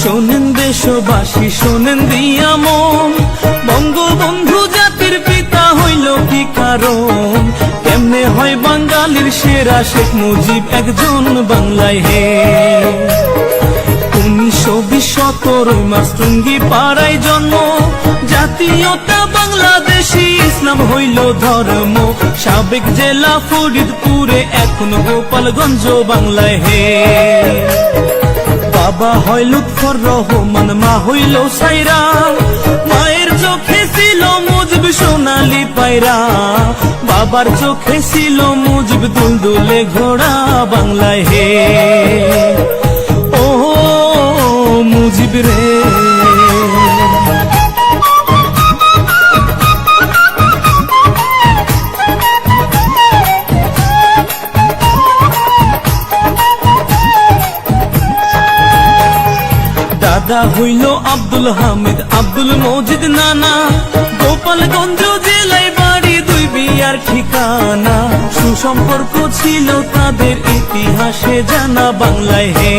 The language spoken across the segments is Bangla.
শোনেন দেশবাসী, শোনেন দিয়া মন, বঙ্গবন্ধু জাতির পিতা হইল কি কারণ? কেমনে হয় বাঙালির সেরা শেখ মুজিব একজন বাংলায় হে? 1920 17 মাস টুঙ্গি পাড়ায় জন্ম, জাতীয়তা বাংলাদেশী, ইসলাম হইল ধর্ম। সাবেক জেলা ফরিদপুরে, এখন গোপালগঞ্জ বাংলায় হে। বাবা হয় লুৎফর রহমান, মা হইল সাইরা, মায়ের চোখে ছিল মুজিব সোনালি পায়রা, বাবার চোখে ছিল মুজিব দুলদুলে ঘোড়া বাংলায় হে। ও মুজিব রে, দাদা হইল আব্দুল হামিদ, আব্দুল মজিদ নানা, গোপালগঞ্জ জেলায় বাড়ি, দুই বিয়ার ঠিকানা। সুসম্পর্ক ছিল তাদের, ইতিহাসে জানা বাংলায় হে।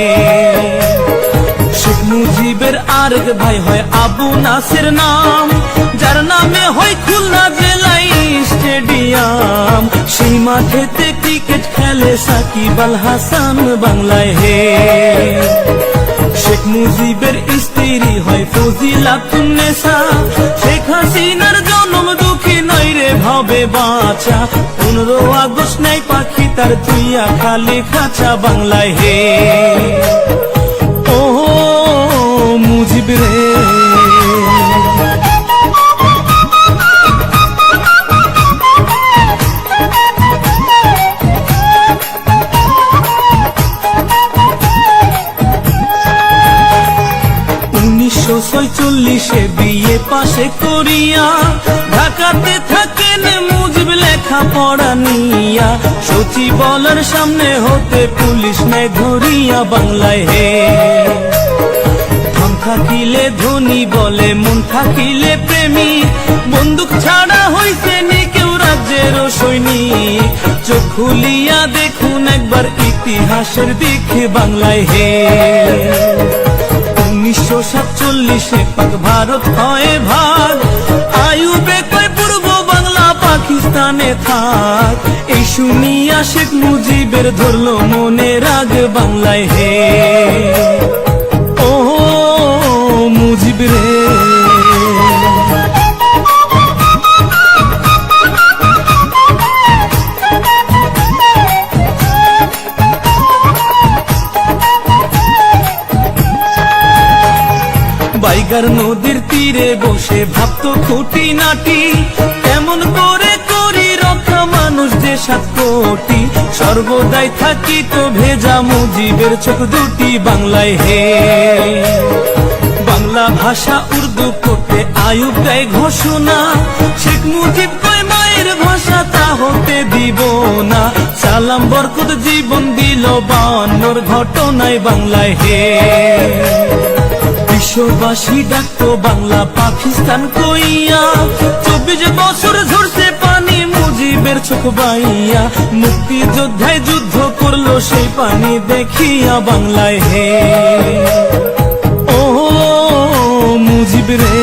শেখ মুজিবের আরেক ভাই হয় আবু নাসের নাম, যার নামে হয় খুলনা জেলায় স্টেডিয়াম। সেই মাঠেতে ক্রিকেট খেলে সাকিব আল হাসান বাংলায় হে। শেখ মুজিবের স্ত্রী হয় ফজিলাতুন্নেসা, শেখ হাসিনার জন্ম দুঃখী নয় রে ভাবে বাঁচা। 15 আগস্ট নাই পাখি তার তুইয়া খালি খাঁচা বাংলায় হে। ও মুজিব রে, 1946 বিয়ে পাশে করিয়া, ঢাকাতে থাকেন মুজিব লেখা পড়া নিয়া। সচিবালয়ের সামনে হতে পুলিশ নেয় ধরিয়া বাংলায় হে। ধন থাকিলে ধনী বলে, মন থাকিলে প্রেমী, বন্দুক ছাড়া হইছে নি কেউ রাজ্যের সৈনিক। চোখ খুলিয়া দেখুন একবার ইতিহাসের দিকে বাংলায় হে। 1947 পাক ভারত হয় ভাগ, আইয়ুবে কয় পূর্ব বাংলা পাকিস্তানে থাক। এই শুনিয়া শেখ মুজিবের ধরলো মনে রাগ বাংলায় হে। ও মুজিব রে, বাইগার নদীর তীরে বসে ভাবতো খুঁটি নাটি, কেমন করে করি রক্ষা মানুষ যে 7 কোটি। সর্বদাই থাকি তো ভেজা মুজিবের চোখ দুটি বাংলায় হে। বাংলা ভাষা উর্দু করতে আইয়ুব দেয় ঘোষণা, শেখ মুজিব কয় মায়ের ভাষা তা হতে দিব না। সালাম বরকত জীবন দিল 52 ঘটনায় বাংলায় হে। বিশ্ববাসী ডাকতো বাংলা পাকিস্তান কইয়া, 24 বছর ঝরছে পানি মুজিবের চোখ বাইয়া। মুক্তিযোদ্ধায় যুদ্ধ করলো সেই পানি দেখিয়া বাংলায় হে। ও মুজিব রে,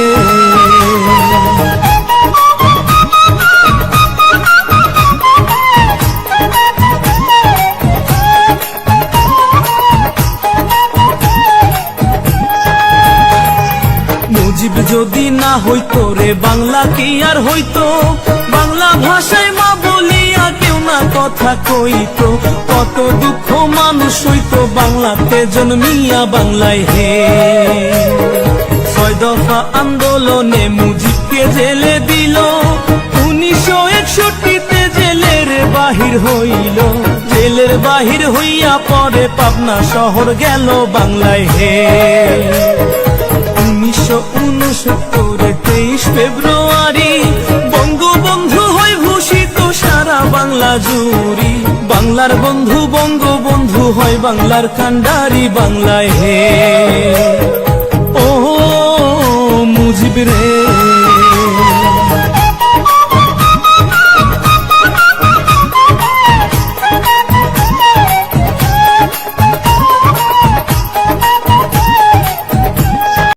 মুজিব যদি না হইতো রে বাংলা কি আর হইতো? বাংলা ভাষায় মা বলিয়া কেউ না কথা কইতো। কত দুঃখ মানুষ হইতো বাংলাতে জন্মিয়া বাংলায় হে। 6 দফা আন্দোলনে মুজিবকে জেলে দিল, 1961 জেলের বাহির হইল। জেলের বাহির হইয়া পরে পাবনা শহর গেল বাংলায় হে। 1969 23 ফেব্রুয়ারি বঙ্গবন্ধু হয় ভূষিত সারা বাংলা জুড়ি। বাংলার বন্ধু বঙ্গবন্ধু হয় বাংলার কান্ডারি বাংলায় হে।